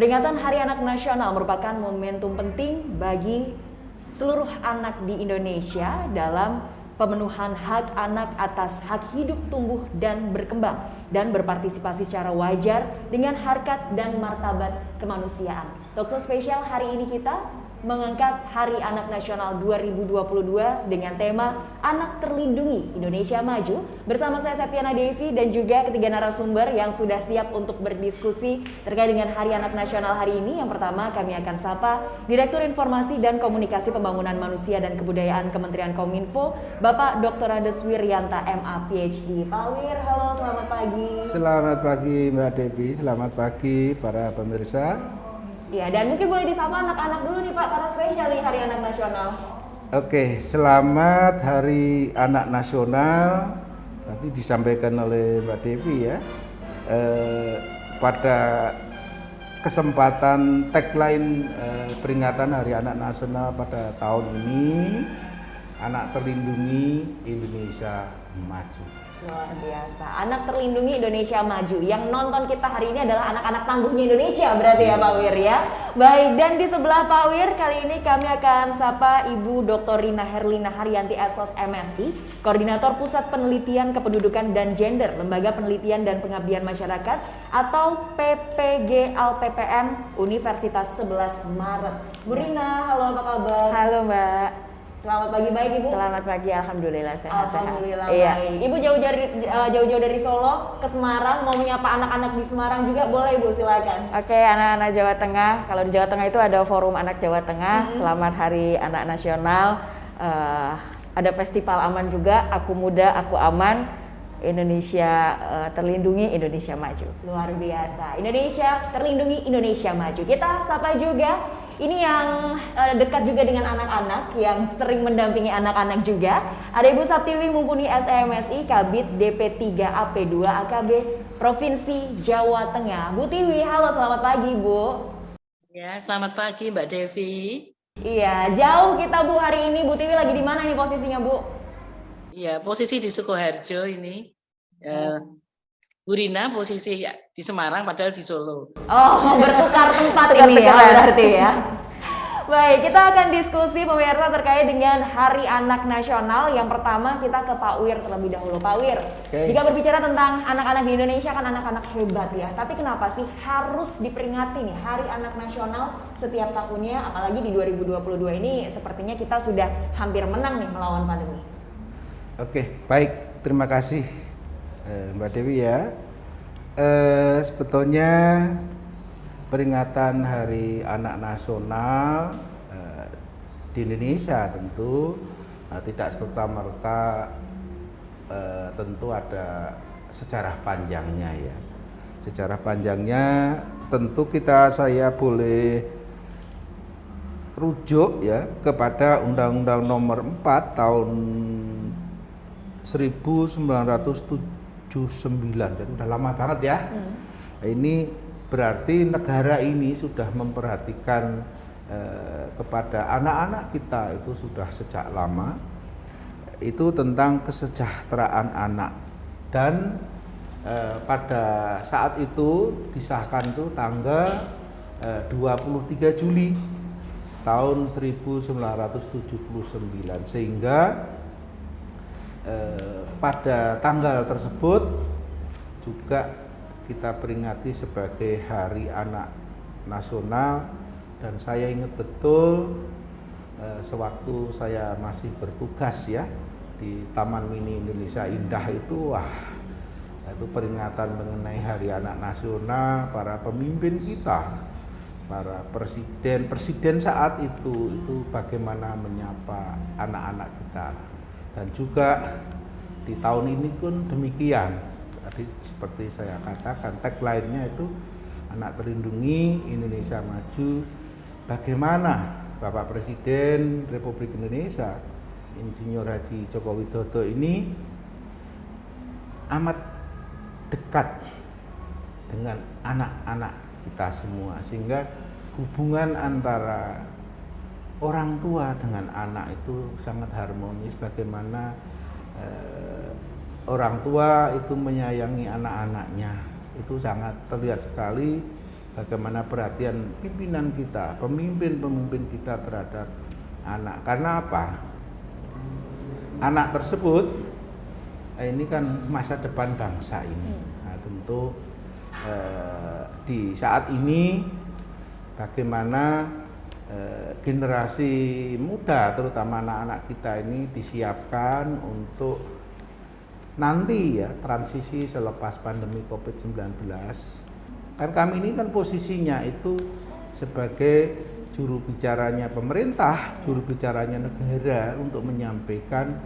Peringatan Hari Anak Nasional merupakan momentum penting bagi seluruh anak di Indonesia dalam pemenuhan hak anak atas hak hidup, tumbuh, dan berkembang, dan berpartisipasi secara wajar dengan harkat dan martabat kemanusiaan. Talkshow spesial hari ini kita mengangkat Hari Anak Nasional 2022 dengan tema Anak Terlindungi Indonesia Maju. Bersama saya Septiana Devi dan juga ketiga narasumber yang sudah siap untuk berdiskusi terkait dengan Hari Anak Nasional hari ini. Yang pertama kami akan sapa Direktur Informasi dan Komunikasi Pembangunan Manusia dan Kebudayaan Kementerian Kominfo, Bapak Dr. Ades Wiryanta MA PhD. Pak Wir, halo, selamat pagi. Selamat pagi Mbak Devi, selamat pagi para pemirsa. Ya, dan mungkin boleh disapa anak-anak dulu nih Pak, karena spesial nih Hari Anak Nasional. Oke, selamat Hari Anak Nasional. Tadi disampaikan oleh Mbak Devi ya. Pada kesempatan tagline peringatan Hari Anak Nasional pada tahun ini, Anak Terlindungi Indonesia Maju. Luar biasa, Anak Terlindungi Indonesia Maju. Yang nonton kita hari ini adalah anak-anak tangguhnya Indonesia berarti ya Pak Wir ya. Baik, dan di sebelah Pak Wir kali ini kami akan sapa Ibu Dr. Rina Herlina Haryanti SOS MSI, Koordinator Pusat Penelitian Kependudukan dan Gender, Lembaga Penelitian dan Pengabdian Masyarakat atau PPG-LPPM Universitas 11 Maret. Bu Rina, halo, apa kabar? Halo Mbak. Selamat pagi, baik Ibu? Selamat pagi, alhamdulillah sehat. Alhamdulillah Iya. baik. Ibu jauh-jauh dari Solo ke Semarang, mau menyapa anak-anak di Semarang juga boleh Ibu, silakan. Oke, anak-anak Jawa Tengah. Kalau di Jawa Tengah itu ada Forum Anak Jawa Tengah. Selamat Hari Anak Nasional. Ada Festival Aman juga. Aku Muda, Aku Aman. Indonesia Terlindungi, Indonesia Maju. Luar biasa. Indonesia Terlindungi, Indonesia Maju. Kita sapa juga. Ini yang dekat juga dengan anak-anak, yang sering mendampingi anak-anak juga. Ada Ibu Saptiwi Mumpuni SMSI, Kabid DP3 AP2 AKB Provinsi Jawa Tengah. Bu Tiwi, halo, selamat pagi Bu. Ya, selamat pagi Mbak Devi. Iya, jauh kita Bu hari ini. Bu Tiwi lagi di mana ini posisinya Bu? Iya, posisi di Sukoharjo ini. Bu Rina posisi di Semarang padahal di Solo. Oh, bertukar tempat ini ya berarti ya. Baik, kita akan diskusi pemirsa terkait dengan Hari Anak Nasional. Yang pertama kita ke Pak Wir terlebih dahulu. Pak Wir, jika berbicara tentang anak-anak di Indonesia kan anak-anak hebat ya. Tapi kenapa sih harus diperingati nih Hari Anak Nasional setiap tahunnya? Apalagi di 2022 ini sepertinya kita sudah hampir menang nih melawan pandemi. Oke, baik, terima kasih Mbak Dewi ya. Sebetulnya peringatan Hari Anak Nasional di Indonesia tentu tidak serta-merta tentu ada sejarah panjangnya ya. Sejarah panjangnya tentu saya boleh rujuk ya kepada Undang-Undang Nomor 4 tahun 1979. Jadi udah lama banget ya. Ini berarti negara ini sudah memperhatikan kepada anak-anak kita itu sudah sejak lama. Itu tentang kesejahteraan anak. Dan pada saat itu disahkan tuh tanggal 23 Juli tahun 1979, sehingga pada tanggal tersebut juga kita peringati sebagai Hari Anak Nasional. Dan saya ingat betul sewaktu saya masih bertugas ya di Taman Mini Indonesia Indah itu, itu peringatan mengenai Hari Anak Nasional. Para pemimpin kita, para presiden saat itu bagaimana menyapa anak-anak kita. Dan juga di tahun ini pun demikian. Tadi seperti saya katakan, tagline-nya itu Anak Terlindungi, Indonesia Maju. Bagaimana Bapak Presiden Republik Indonesia, Insinyur Haji Joko Widodo ini amat dekat dengan anak-anak kita semua, sehingga hubungan antara orang tua dengan anak itu sangat harmonis. Bagaimana orang tua itu menyayangi anak-anaknya, itu sangat terlihat sekali bagaimana perhatian pimpinan kita, pemimpin-pemimpin kita terhadap anak. Karena apa? Anak tersebut ini kan masa depan bangsa ini. Nah, tentu di saat ini bagaimana generasi muda, terutama anak-anak kita ini disiapkan untuk nanti ya transisi selepas pandemi COVID-19. Kan kami ini kan posisinya itu sebagai juru bicaranya pemerintah, juru bicaranya negara untuk menyampaikan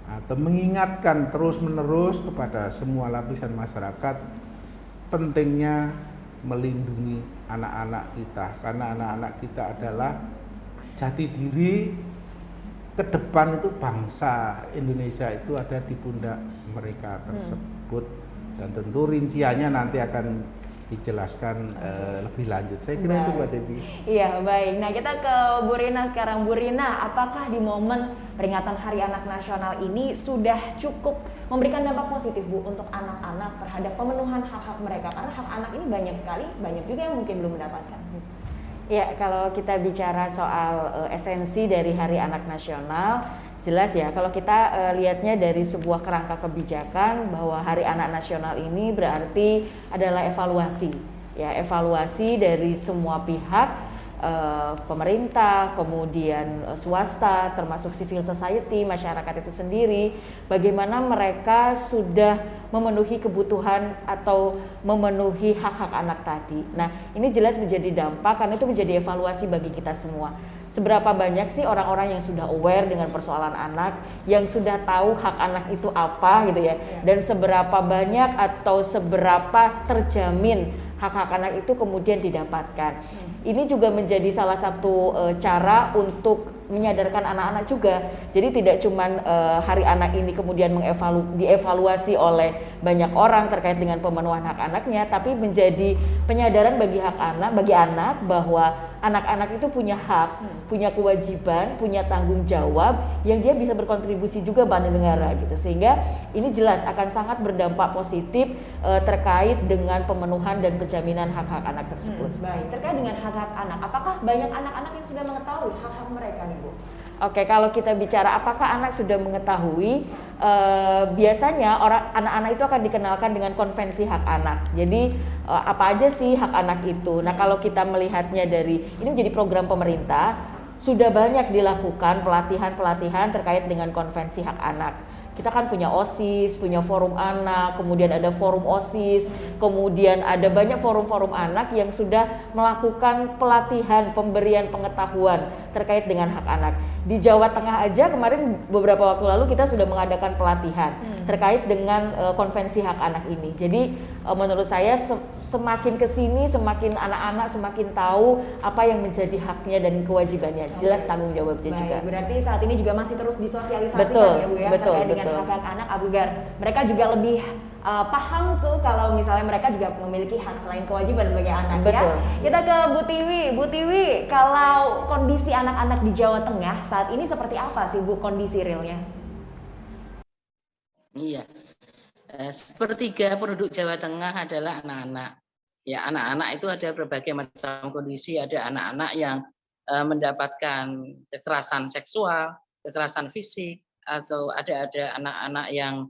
atau mengingatkan terus-menerus kepada semua lapisan masyarakat pentingnya melindungi anak-anak kita, karena anak-anak kita adalah jati diri ke depan. Itu bangsa Indonesia itu ada di pundak mereka tersebut, dan tentu rinciannya nanti akan dijelaskan lebih lanjut. Saya kira itu Mbak Devi. Iya, baik. Nah, kita ke Bu Rina sekarang. Bu Rina, apakah di momen peringatan Hari Anak Nasional ini sudah cukup memberikan dampak positif, Bu, untuk anak-anak terhadap pemenuhan hak-hak mereka? Karena hak anak ini banyak sekali, banyak juga yang mungkin belum mendapatkan. Ya, kalau kita bicara soal esensi dari Hari Anak Nasional, jelas ya, kalau kita lihatnya dari sebuah kerangka kebijakan bahwa Hari Anak Nasional ini berarti adalah evaluasi, ya, evaluasi dari semua pihak, pemerintah, kemudian swasta, termasuk civil society, masyarakat itu sendiri, bagaimana mereka sudah memenuhi kebutuhan atau memenuhi hak-hak anak tadi. Nah, ini jelas menjadi dampak karena itu menjadi evaluasi bagi kita semua. Seberapa banyak sih orang-orang yang sudah aware dengan persoalan anak, yang sudah tahu hak anak itu apa gitu ya, dan seberapa banyak atau seberapa terjamin hak-hak anak itu kemudian didapatkan. Ini juga menjadi salah satu cara untuk menyadarkan anak-anak juga. Jadi tidak cuman Hari Anak ini kemudian dievaluasi oleh banyak orang terkait dengan pemenuhan hak anaknya, tapi menjadi penyadaran bagi anak bahwa anak-anak itu punya hak, punya kewajiban, punya tanggung jawab yang dia bisa berkontribusi juga pada negara gitu. Sehingga ini jelas akan sangat berdampak positif terkait dengan pemenuhan dan penjaminan hak-hak anak tersebut. Baik, terkait dengan hak-hak anak, apakah banyak anak-anak yang sudah mengetahui hak-hak mereka nih, Bu? Oke, kalau kita bicara apakah anak sudah mengetahui, biasanya anak-anak itu akan dikenalkan dengan konvensi hak anak. Jadi apa aja sih hak anak itu? Nah, kalau kita melihatnya dari ini menjadi program pemerintah, sudah banyak dilakukan pelatihan-pelatihan terkait dengan konvensi hak anak. Kita kan punya OSIS, punya forum anak, kemudian ada forum OSIS, kemudian ada banyak forum-forum anak yang sudah melakukan pelatihan, pemberian pengetahuan terkait dengan hak anak. Di Jawa Tengah aja kemarin beberapa waktu lalu kita sudah mengadakan pelatihan terkait dengan konvensi hak anak ini. Jadi menurut saya semakin kesini semakin anak-anak semakin tahu apa yang menjadi haknya dan kewajibannya. Jelas tanggung jawabnya juga. Berarti saat ini juga masih terus disosialisasikan, betul, ya Bu ya, betul, terkait dengan hak-hak anak agar mereka juga lebih paham tuh kalau misalnya mereka juga memiliki hak selain kewajiban sebagai anak. Betul. Ya. Kita ke Bu Tiwi. Bu Tiwi, kalau kondisi anak-anak di Jawa Tengah saat ini seperti apa sih Bu kondisi realnya? Iya, sepertiga penduduk Jawa Tengah adalah anak-anak. Ya, anak-anak itu ada berbagai macam kondisi. Ada anak-anak yang mendapatkan kekerasan seksual, kekerasan fisik, atau ada anak-anak yang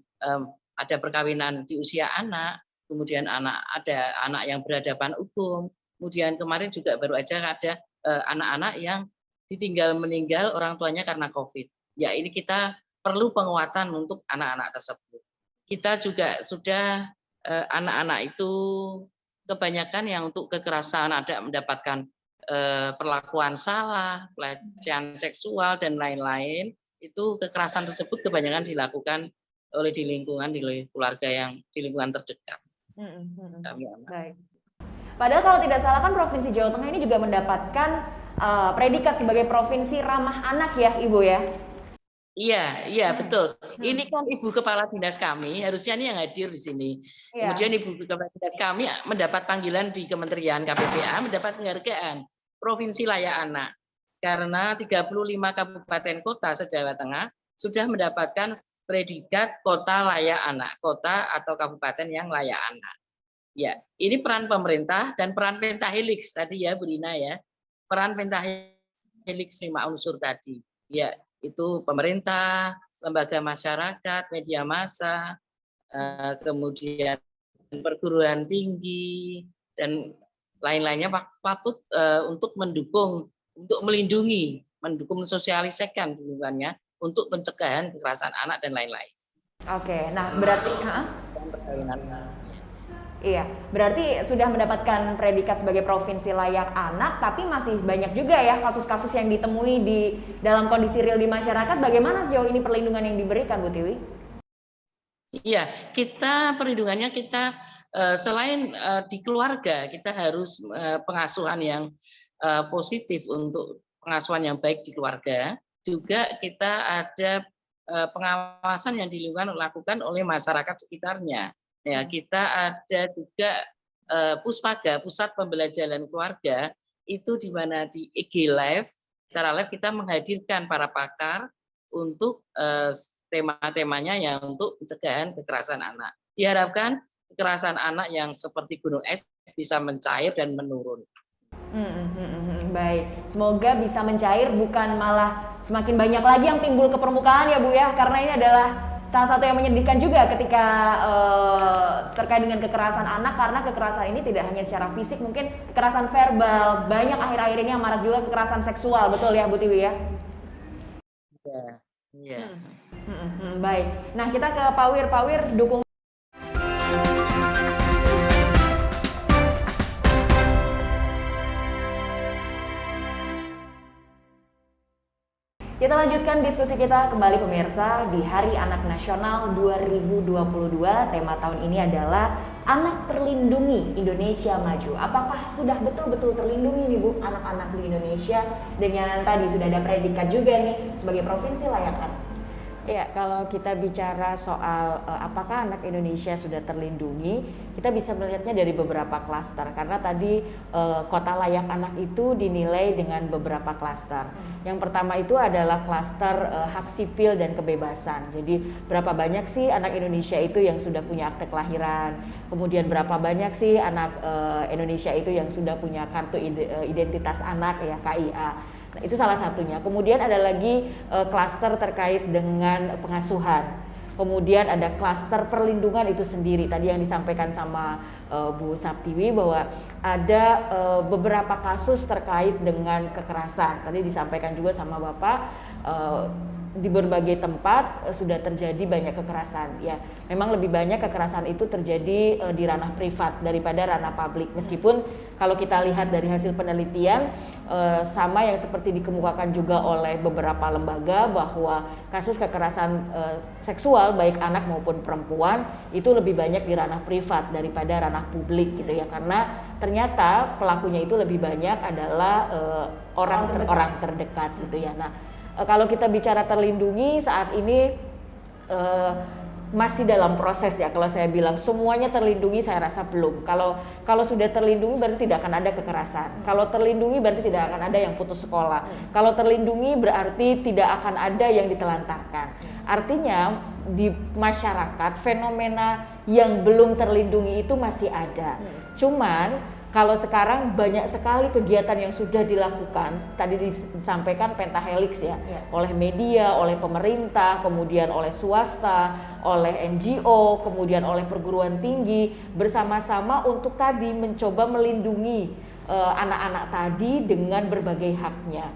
ada perkawinan di usia anak, kemudian ada anak yang berhadapan hukum, kemudian kemarin juga baru aja ada anak-anak yang ditinggal meninggal orang tuanya karena COVID. Ya, ini kita perlu penguatan untuk anak-anak tersebut. Kita juga sudah anak-anak itu kebanyakan yang untuk kekerasan ada mendapatkan perlakuan salah, pelecehan seksual dan lain-lain. Itu kekerasan tersebut kebanyakan dilakukan oleh di keluarga yang di lingkungan terdekat. Baik. Padahal kalau tidak salah kan Provinsi Jawa Tengah ini juga mendapatkan predikat sebagai provinsi ramah anak ya, Ibu ya? Iya, betul. Ini kan Ibu Kepala Dinas kami, harusnya ini yang hadir di sini. Kemudian Ibu Kepala Dinas kami mendapat panggilan di Kementerian KPPA, mendapat penghargaan Provinsi Layak Anak. Karena 35 kabupaten kota se-Jawa Tengah sudah mendapatkan predikat kota layak anak, kota atau kabupaten yang layak anak. Ya, ini peran pemerintah dan peran pentahelix tadi ya, Bu Rina ya. Peran pentahelix 5 unsur tadi. Ya, itu pemerintah, lembaga masyarakat, media massa, kemudian perguruan tinggi dan lain-lainnya patut untuk mendukung, untuk melindungi, mendukung sosialisasikan lingkungannya untuk pencegahan kekerasan anak dan lain-lain. Oke, nah berarti iya, berarti sudah mendapatkan predikat sebagai provinsi layak anak, tapi masih banyak juga ya kasus-kasus yang ditemui di dalam kondisi real di masyarakat. Bagaimana sejauh ini perlindungan yang diberikan, Bu Tiwi? Iya, kita perlindungannya selain di keluarga, kita harus pengasuhan yang positif untuk pengasuhan yang baik di keluarga. Juga kita ada pengawasan yang dilakukan oleh masyarakat sekitarnya. Ya, kita ada juga Puspaga, Pusat Pembelajaran Keluarga, itu di mana di IG Live, secara live kita menghadirkan para pakar untuk tema-temanya yang untuk pencegahan kekerasan anak. Diharapkan kekerasan anak yang seperti gunung es bisa mencair dan menurun. Baik, semoga bisa mencair bukan malah semakin banyak lagi yang timbul ke permukaan ya Bu ya, karena ini adalah salah satu yang menyedihkan juga ketika terkait dengan kekerasan anak, karena kekerasan ini tidak hanya secara fisik, mungkin kekerasan verbal, banyak akhir-akhir ini yang marak juga kekerasan seksual, betul ya Bu Tiwi ya? Iya. Baik, nah kita ke Pak Wir dukung. Kita lanjutkan diskusi kita kembali pemirsa di Hari Anak Nasional 2022. Tema tahun ini adalah Anak Terlindungi Indonesia Maju. Apakah sudah betul-betul terlindungi nih Bu anak-anak di Indonesia dengan tadi sudah ada predikat juga nih sebagai provinsi layak anak? Ya, kalau kita bicara soal apakah anak Indonesia sudah terlindungi, kita bisa melihatnya dari beberapa klaster. Karena tadi kota layak anak itu dinilai dengan beberapa klaster. Yang pertama itu adalah klaster hak sipil dan kebebasan. Jadi berapa banyak sih anak Indonesia itu yang sudah punya akte kelahiran, kemudian berapa banyak sih anak Indonesia itu yang sudah punya kartu identitas anak ya, KIA. Nah, itu salah satunya. Kemudian ada lagi klaster terkait dengan pengasuhan. Kemudian ada klaster perlindungan itu sendiri. Tadi yang disampaikan sama Bu Saptiwi bahwa ada beberapa kasus terkait dengan kekerasan. Tadi disampaikan juga sama Bapak di berbagai tempat sudah terjadi banyak kekerasan. Ya, memang lebih banyak kekerasan itu terjadi di ranah privat daripada ranah publik. Meskipun kalau kita lihat dari hasil penelitian sama yang seperti dikemukakan juga oleh beberapa lembaga bahwa kasus kekerasan seksual baik anak maupun perempuan itu lebih banyak di ranah privat daripada ranah publik gitu ya, karena ternyata pelakunya itu lebih banyak adalah orang terdekat gitu ya. Nah, kalau kita bicara terlindungi saat ini masih dalam proses ya. Kalau saya bilang semuanya terlindungi, saya rasa belum. Kalau sudah terlindungi berarti tidak akan ada kekerasan. Kalau terlindungi berarti tidak akan ada yang putus sekolah. Kalau terlindungi berarti tidak akan ada yang ditelantarkan. Artinya di masyarakat fenomena yang belum terlindungi itu masih ada. Cuman kalau sekarang banyak sekali kegiatan yang sudah dilakukan, tadi disampaikan pentahelix ya, oleh media, oleh pemerintah, kemudian oleh swasta, oleh NGO, kemudian oleh perguruan tinggi, bersama-sama untuk tadi mencoba melindungi anak-anak tadi dengan berbagai haknya.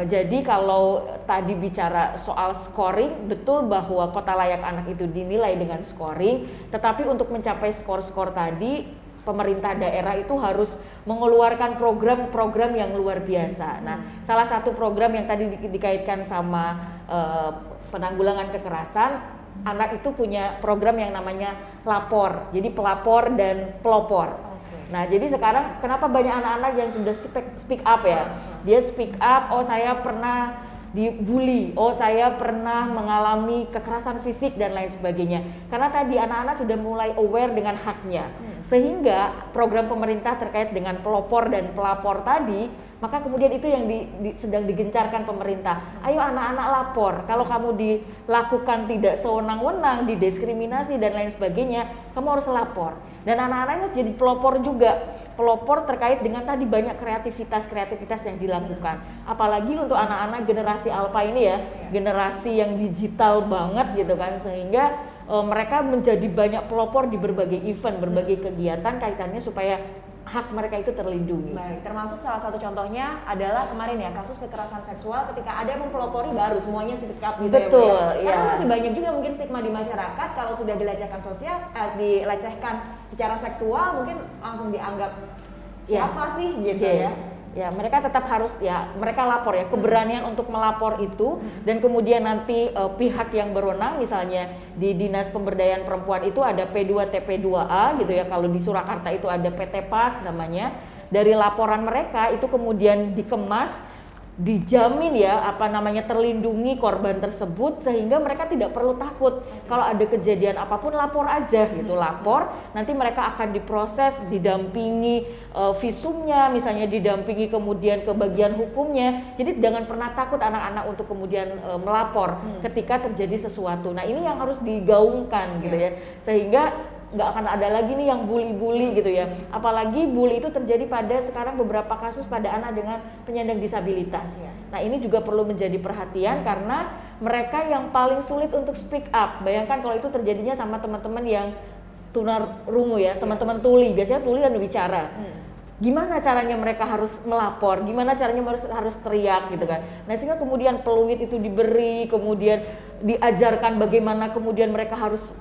Jadi kalau tadi bicara soal scoring, betul bahwa kota layak anak itu dinilai dengan scoring, tetapi untuk mencapai skor-skor tadi, pemerintah daerah itu harus mengeluarkan program-program yang luar biasa. Nah, salah satu program yang tadi dikaitkan sama penanggulangan kekerasan, anak itu punya program yang namanya lapor. Jadi pelapor dan pelopor. Nah, jadi sekarang kenapa banyak anak-anak yang sudah speak up ya? Dia speak up, oh saya pernah dibully, oh saya pernah mengalami kekerasan fisik dan lain sebagainya. Karena tadi anak-anak sudah mulai aware dengan haknya. Sehingga program pemerintah terkait dengan pelopor dan pelapor tadi Maka kemudian itu yang sedang digencarkan pemerintah. Ayo anak-anak lapor. Kalau kamu dilakukan tidak sewenang-wenang, didiskriminasi dan lain sebagainya, kamu harus lapor. Dan anak-anak ini harus jadi pelopor juga. Pelopor terkait dengan tadi banyak kreativitas yang dilakukan. Apalagi untuk anak-anak generasi alpha ini ya, generasi yang digital banget gitu kan, sehingga mereka menjadi banyak pelopor di berbagai event, berbagai kegiatan kaitannya supaya hak mereka itu terlindungi. Baik, termasuk salah satu contohnya adalah kemarin ya kasus kekerasan seksual ketika ada yang mempelopori baru semuanya speak up gitu. Betul, ya. Karena ya. masih banyak juga mungkin stigma di masyarakat kalau sudah dilecehkan dilecehkan secara seksual mungkin langsung dianggap siapa sih gitu ya. Ya, mereka tetap harus mereka lapor ya, keberanian untuk melapor itu, dan kemudian nanti pihak yang berwenang misalnya di Dinas Pemberdayaan Perempuan itu ada P2 TP2A gitu ya, kalau di Surakarta itu ada PT PAS namanya. Dari laporan mereka itu kemudian dikemas, dijamin terlindungi korban tersebut sehingga mereka tidak perlu takut. Kalau ada kejadian apapun lapor aja gitu, lapor, nanti mereka akan diproses, didampingi visumnya misalnya, didampingi kemudian ke bagian hukumnya. Jadi jangan pernah takut anak-anak untuk kemudian melapor ketika terjadi sesuatu. Nah, ini yang harus digaungkan gitu ya, sehingga nggak akan ada lagi nih yang bully-bully gitu ya. Apalagi bully itu terjadi pada sekarang beberapa kasus pada anak dengan penyandang disabilitas. Nah, ini juga perlu menjadi perhatian karena mereka yang paling sulit untuk speak up. Bayangkan kalau itu terjadinya sama teman-teman yang tunarungu ya, teman-teman tuli. Biasanya tuli kan bicara. Gimana caranya mereka harus melapor, gimana caranya harus teriak gitu kan. Nah, sehingga kemudian peluit itu diberi, kemudian diajarkan bagaimana kemudian mereka harus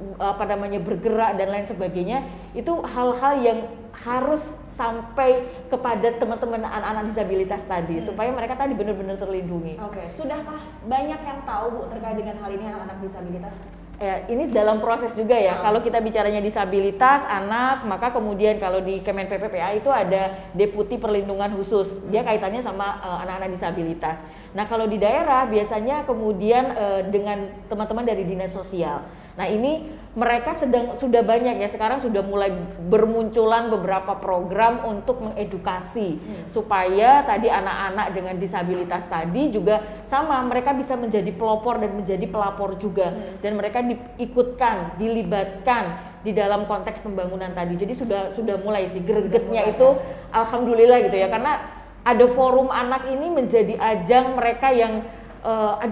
bergerak dan lain sebagainya. Itu hal-hal yang harus sampai kepada teman-teman anak-anak disabilitas tadi supaya mereka tadi benar-benar terlindungi. Oke, sudahkah banyak yang tahu Bu terkait dengan hal ini anak-anak disabilitas? Ini dalam proses juga ya. Kalau kita bicaranya disabilitas anak, maka kemudian kalau di Kemen PPPA itu ada Deputi Perlindungan Khusus. Dia kaitannya sama anak-anak disabilitas. Nah, kalau di daerah biasanya kemudian dengan teman-teman dari Dinas Sosial. Nah, ini mereka sudah banyak ya, sekarang sudah mulai bermunculan beberapa program untuk mengedukasi supaya tadi anak-anak dengan disabilitas tadi juga sama, mereka bisa menjadi pelopor dan menjadi pelapor juga, dan mereka diikutkan, dilibatkan di dalam konteks pembangunan tadi. Jadi sudah mulai sih gregetnya itu, alhamdulillah gitu ya, karena ada forum anak ini menjadi ajang mereka yang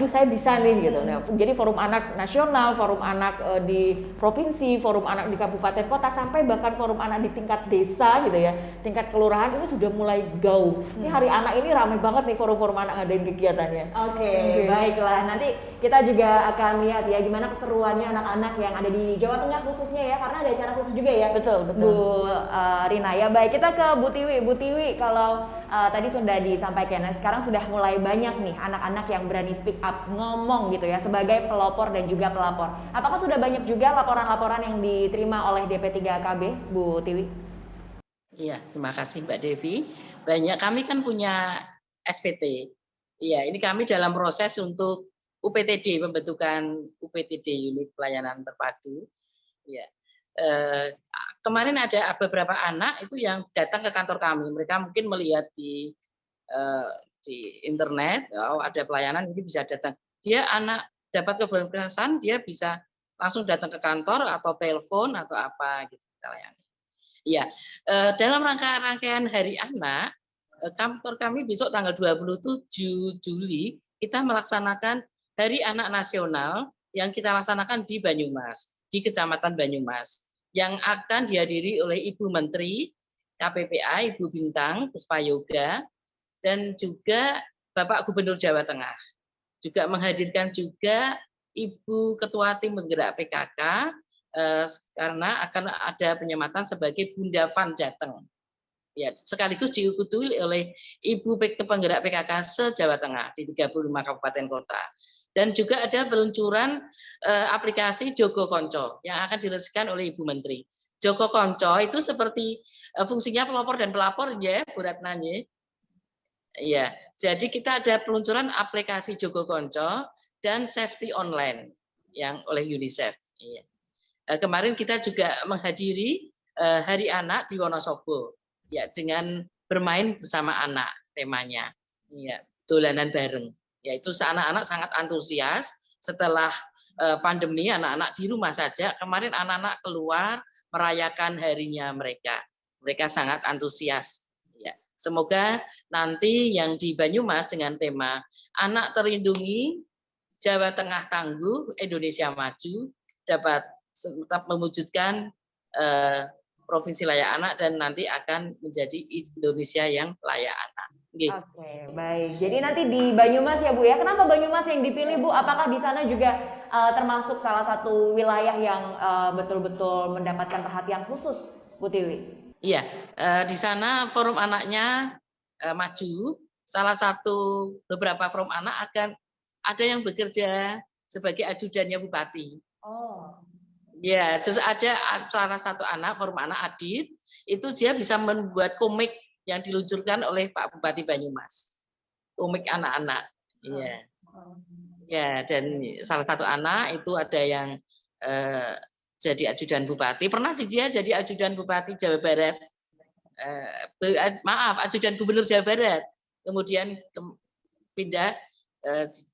saya bisa nih gitu. Nah, jadi forum anak nasional, forum anak di provinsi, forum anak di kabupaten kota, sampai bahkan forum anak di tingkat desa gitu ya, tingkat kelurahan ini sudah mulai gaung. Ini hari anak ini ramai banget nih forum-forum anak ngadain kegiatannya. Oke, baiklah. Nanti kita juga akan lihat ya gimana keseruannya anak-anak yang ada di Jawa Tengah khususnya ya, karena ada acara khusus juga ya. Betul. Bu Rina ya. Baik, kita ke Bu Tiwi. Bu Tiwi, kalau tadi sudah disampaikan, nah sekarang sudah mulai banyak nih anak-anak yang berani speak up, ngomong gitu ya sebagai pelopor dan juga pelapor. Apakah sudah banyak juga laporan-laporan yang diterima oleh DP3KB, Bu Tiwi? Iya, terima kasih Mbak Devi. Banyak, kami kan punya SPT. Iya, ini kami dalam proses untuk UPTD, pembentukan UPTD, unit pelayanan terpadu. Iya. Kemarin ada beberapa anak itu yang datang ke kantor kami. Mereka mungkin melihat di internet, ada pelayanan, ini bisa datang. Dia anak dapat keberanian, dia bisa langsung datang ke kantor atau telepon atau apa gitu kita layani. Ya, dalam rangkaian Hari Anak, kantor kami besok tanggal 27 Juli kita melaksanakan Hari Anak Nasional yang kita laksanakan di Banyumas, di Kecamatan Banyumas, yang akan dihadiri oleh Ibu Menteri KPPA, Ibu Bintang Puspayoga, dan juga Bapak Gubernur Jawa Tengah. Juga menghadirkan juga Ibu Ketua Tim Penggerak PKK, karena akan ada penyematan sebagai Bunda Van Jateng. Ya, sekaligus diikuti oleh Ibu Penggerak PKK se-Jawa Tengah di 35 kabupaten kota. Dan juga ada peluncuran aplikasi Jogo Konco yang akan diresmikan oleh Ibu Menteri. Jogo Konco itu seperti fungsinya pelopor dan pelapor ya, Bu Ratna. Ya, jadi kita ada peluncuran aplikasi Jogo Konco dan Safety Online yang oleh UNICEF. Ya. Kemarin kita juga menghadiri Hari Anak di Wonosobo, ya, dengan bermain bersama anak. temanya. Ya, dolanan bareng. Yaitu anak-anak sangat antusias setelah pandemi, anak-anak di rumah saja. Kemarin anak-anak keluar merayakan harinya mereka. Mereka sangat antusias. Ya, semoga nanti yang di Banyumas dengan tema Anak Terlindungi, Jawa Tengah Tangguh, Indonesia Maju dapat tetap mewujudkan provinsi layak anak dan nanti akan menjadi Indonesia yang layak anak. Oke, baik. Jadi nanti di Banyumas ya Bu ya. Kenapa Banyumas yang dipilih Bu? Apakah di sana juga termasuk salah satu wilayah yang betul-betul mendapatkan perhatian khusus, Bu Tiwi? Iya, di sana forum anaknya maju. Salah satu beberapa forum anak akan ada yang bekerja sebagai ajudannya bupati. Oh. Ya, terus ada salah satu anak forum anak Adit itu dia bisa membuat komik yang diluncurkan oleh Pak Bupati Banyumas. Komik anak-anak. Iya. Ya, dan salah satu anak itu ada yang jadi ajudan bupati. Pernah dia jadi ajudan bupati Jawa Barat. Ajudan gubernur Jawa Barat. Kemudian pindah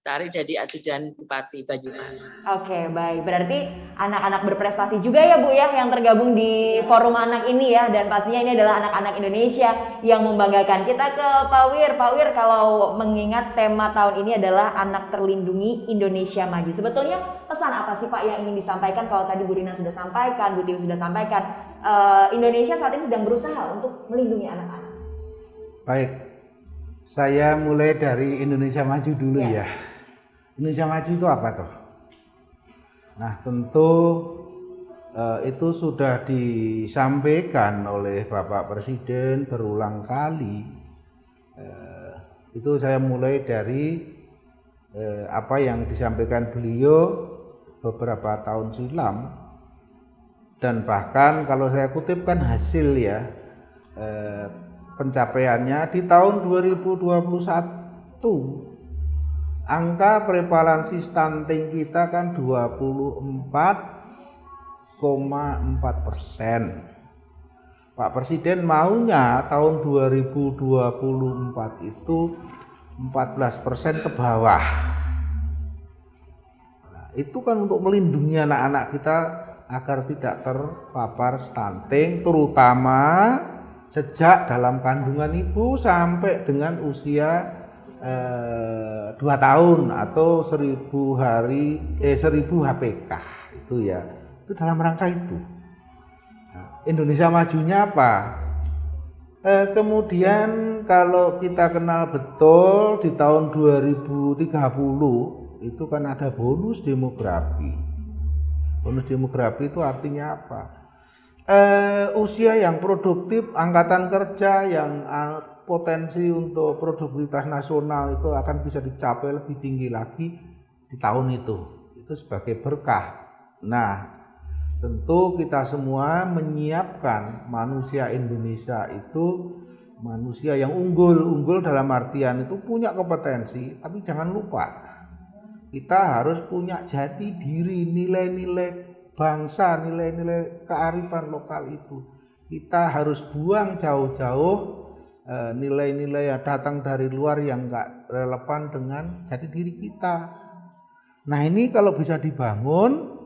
tarik jadi ajudan bupati Banyumas. Oke, baik. Berarti anak-anak berprestasi juga ya Bu ya yang tergabung di forum anak ini ya, dan pastinya ini adalah anak-anak Indonesia yang membanggakan. Kita ke Pak Wir. Pak Wir, kalau mengingat tema tahun ini adalah Anak Terlindungi Indonesia Maju. Sebetulnya pesan apa sih Pak yang ingin disampaikan? Kalau tadi Bu Rina sudah sampaikan, Bu Tiwi sudah sampaikan, Indonesia saat ini sedang berusaha untuk melindungi anak-anak. Baik, saya mulai dari Indonesia Maju dulu ya. Indonesia Maju itu apa toh? Nah, tentu itu sudah disampaikan oleh Bapak Presiden berulang kali. Itu saya mulai dari apa yang disampaikan beliau beberapa tahun silam, dan bahkan kalau saya kutipkan hasil ya, pencapaiannya di tahun 2021 angka prevalensi stunting kita kan 24,4%. Pak Presiden maunya tahun 2024 itu 14% ke bawah. Nah, itu kan untuk melindungi anak-anak kita agar tidak terpapar stunting, terutama sejak dalam kandungan ibu sampai dengan usia 2 tahun atau 1000 hari 1000 HPK itu ya. Itu dalam rangka itu. Nah, Indonesia majunya apa? Kemudian kalau kita kenal betul di tahun 2030 itu kan ada bonus demografi. Bonus demografi itu artinya apa? Usia yang produktif, angkatan kerja yang potensi untuk produktivitas nasional itu akan bisa dicapai lebih tinggi lagi di tahun itu sebagai berkah. Nah, tentu kita semua menyiapkan manusia Indonesia itu manusia yang unggul dalam artian itu punya kompetensi, tapi jangan lupa kita harus punya jati diri, nilai-nilai bangsa, nilai-nilai kearifan lokal itu. Kita harus buang jauh-jauh nilai-nilai yang datang dari luar yang enggak relevan dengan jati diri kita. Nah, ini kalau bisa dibangun,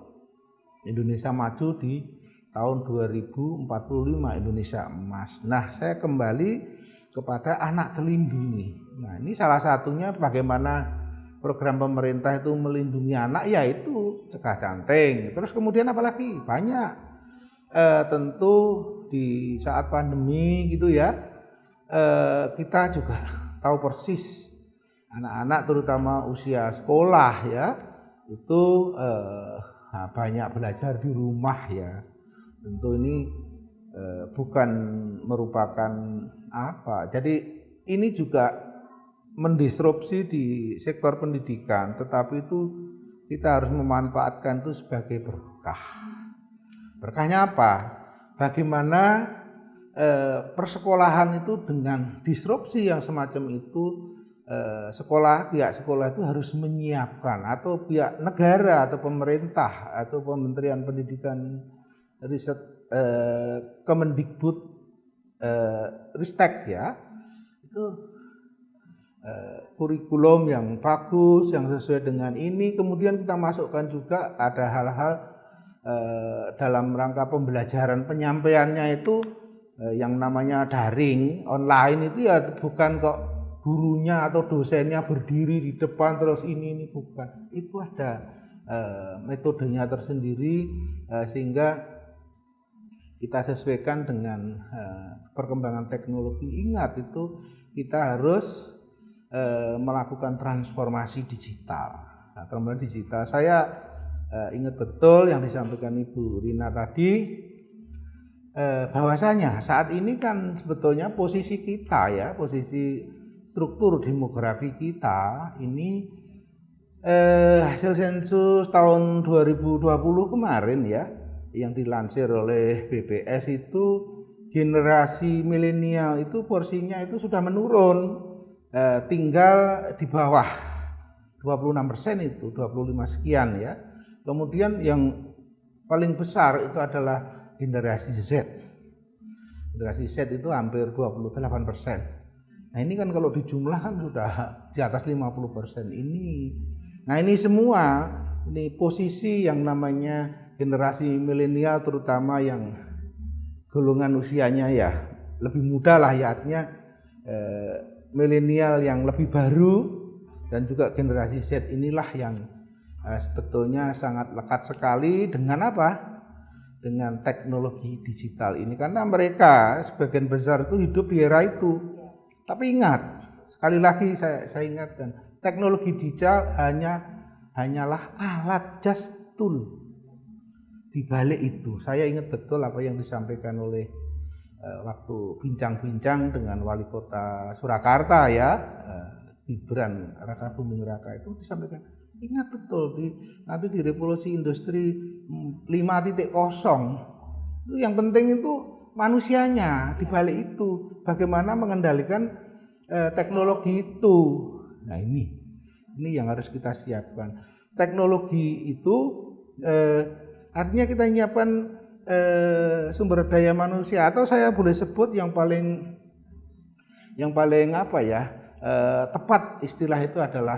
Indonesia maju di tahun 2045, Indonesia emas. Nah, saya kembali kepada anak terlindungi. Nah, ini salah satunya bagaimana program pemerintah itu melindungi anak, yaitu cegah stunting. Terus kemudian apalagi banyak, tentu di saat pandemi gitu ya, kita juga tahu persis anak-anak terutama usia sekolah ya itu banyak belajar di rumah ya. Tentu ini bukan merupakan apa. Jadi ini juga mendisrupsi di sektor pendidikan, tetapi itu kita harus memanfaatkan itu sebagai berkah. Berkahnya apa? Bagaimana persekolahan itu dengan disrupsi yang semacam itu, pihak sekolah itu harus menyiapkan, atau pihak negara atau pemerintah atau Kementerian Pendidikan Riset Kemendikbud Ristek ya, itu kurikulum yang bagus, yang sesuai dengan ini. Kemudian kita masukkan juga ada hal-hal dalam rangka pembelajaran penyampaiannya itu yang namanya daring, online itu ya bukan kok gurunya atau dosennya berdiri di depan terus ini bukan. Itu ada metodenya tersendiri sehingga kita sesuaikan dengan perkembangan teknologi. Ingat itu kita harus melakukan transformasi digital. Nah, transformasi digital saya ingat betul yang disampaikan Ibu Rina tadi, bahwasanya saat ini kan sebetulnya posisi kita ya, posisi struktur demografi kita ini hasil sensus tahun 2020 kemarin ya, yang dilansir oleh BPS itu generasi milenial itu porsinya itu sudah menurun, tinggal di bawah 26% itu, 25 sekian ya. Kemudian yang paling besar itu adalah generasi Z. Generasi Z itu hampir 28%. Nah ini kan kalau dijumlahkan sudah di atas 50% ini. Nah ini semua, ini posisi yang namanya generasi milenial terutama yang golongan usianya ya lebih muda lah ya, artinya milenial yang lebih baru dan juga generasi Z inilah yang sebetulnya sangat lekat sekali dengan apa? Dengan teknologi digital ini, karena mereka sebagian besar itu hidup di era itu. Tapi ingat, sekali lagi saya ingatkan, teknologi digital hanyalah alat, just tool. Di balik itu, saya ingat betul apa yang disampaikan oleh waktu bincang-bincang dengan Wali Kota Surakarta ya, Gibran Raka Buming Raka, itu disampaikan, ingat betul nanti di revolusi industri 5.0 itu yang penting itu manusianya di balik itu, bagaimana mengendalikan teknologi itu. Nah ini yang harus kita siapkan. Teknologi itu artinya kita menyiapkan sumber daya manusia, atau saya boleh sebut yang paling apa ya, tepat istilah itu adalah,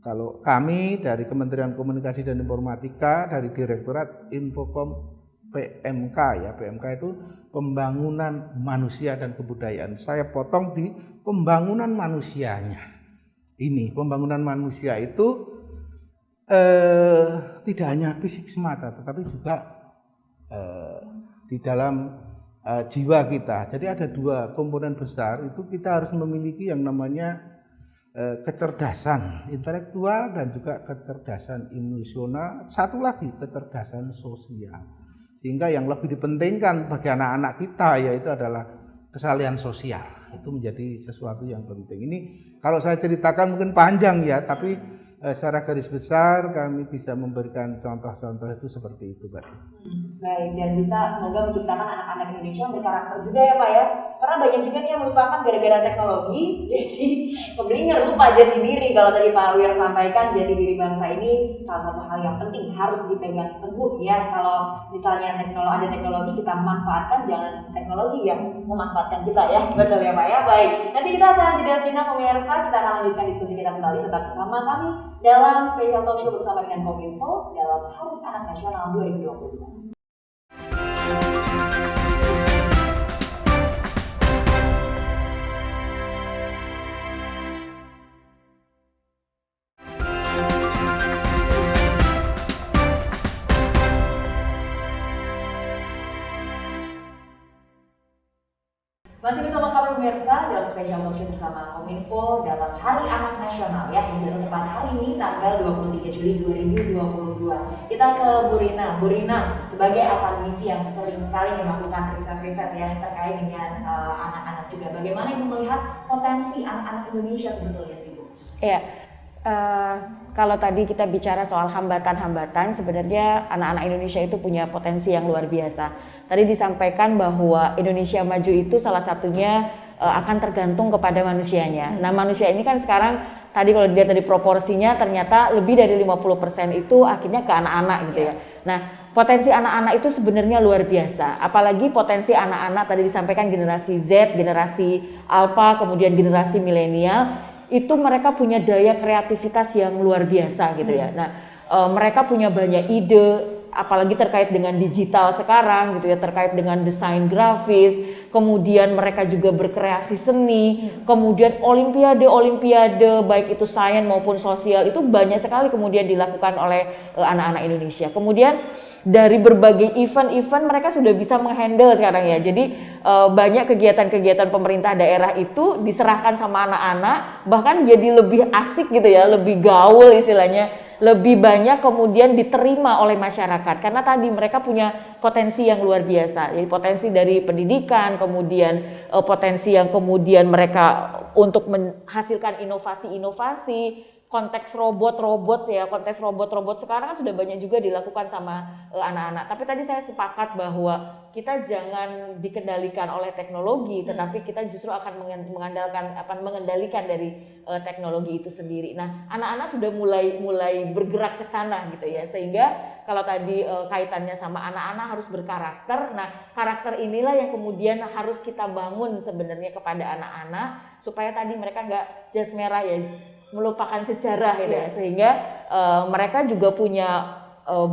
kalau kami dari Kementerian Komunikasi dan Informatika, dari Direktorat Infokom PMK ya, PMK itu pembangunan manusia dan kebudayaan. Saya potong di pembangunan manusianya. Ini pembangunan manusia itu tidak hanya fisik semata, tetapi juga di dalam jiwa kita. Jadi ada dua komponen besar, itu kita harus memiliki yang namanya kecerdasan intelektual dan juga kecerdasan emosional, satu lagi kecerdasan sosial. Sehingga yang lebih dipentingkan bagi anak-anak kita yaitu adalah kesalahan sosial. Itu menjadi sesuatu yang penting. Ini kalau saya ceritakan mungkin panjang ya, tapi secara garis besar kami bisa memberikan contoh-contoh itu seperti itu, Pak. Baik, dan bisa semoga menciptakan anak-anak Indonesia yang berkarakter juga ya Pak ya. Karena banyak juga nih yang melupakan gara-gara teknologi, jadi keblinger lupa jati diri. Kalau tadi Pak Wir sampaikan, jati diri bangsa ini salah satu hal yang penting, harus dipegang teguh ya. Kalau misalnya ada teknologi kita manfaatkan, jangan teknologi yang memanfaatkan kita ya. Betul ya Pak ya. Baik, nanti kita akan jeda sejenak pemirsa, kita akan lanjutkan diskusi kita kembali, tetap bersama kami dalam Special Talk Show bersama dengan Kominfo dalam Hari Anak Nasional 2022. Masih bersama kami pemirsa dalam Special Talk Show bersama Kominfo dalam Hari Anak Nasional ya, yang jatuh tepat hari ini tanggal 23 Juli 2022. Kita ke Bu Rina. Bu Rina, sebagai akademisi yang sering sekali melakukan riset-riset ya terkait dengan anak-anak juga, bagaimana Ibu melihat potensi anak-anak Indonesia sebetulnya sih Bu? Iya. Kalau tadi kita bicara soal hambatan-hambatan, sebenarnya anak-anak Indonesia itu punya potensi yang luar biasa. Tadi disampaikan bahwa Indonesia maju itu salah satunya akan tergantung kepada manusianya. Nah manusia ini kan sekarang, tadi kalau dilihat dari proporsinya ternyata lebih dari 50% itu akhirnya ke anak-anak gitu ya. Nah, potensi anak-anak itu sebenarnya luar biasa. Apalagi potensi anak-anak tadi disampaikan generasi Z, generasi Alpha, kemudian generasi milenial, itu mereka punya daya kreativitas yang luar biasa gitu ya. Nah, mereka punya banyak ide, apalagi terkait dengan digital sekarang gitu ya, terkait dengan desain grafis, kemudian mereka juga berkreasi seni, kemudian olimpiade baik itu sains maupun sosial itu banyak sekali kemudian dilakukan oleh anak-anak Indonesia. Kemudian dari berbagai event-event mereka sudah bisa menghandle sekarang ya. Jadi banyak kegiatan-kegiatan pemerintah daerah itu diserahkan sama anak-anak, bahkan jadi lebih asik gitu ya, lebih gaul istilahnya, lebih banyak kemudian diterima oleh masyarakat karena tadi mereka punya potensi yang luar biasa. Jadi potensi dari pendidikan, kemudian potensi yang kemudian mereka untuk menghasilkan inovasi-inovasi, konteks robot sekarang kan sudah banyak juga dilakukan sama anak-anak. Tapi tadi saya sepakat bahwa kita jangan dikendalikan oleh teknologi, tetapi kita justru akan mengendalikan dari teknologi itu sendiri. Nah, anak-anak sudah mulai bergerak ke sana gitu ya, sehingga kalau tadi kaitannya sama anak-anak harus berkarakter. Nah, karakter inilah yang kemudian harus kita bangun sebenarnya kepada anak-anak supaya tadi mereka nggak jas merah ya, melupakan sejarah gitu ya, sehingga mereka juga punya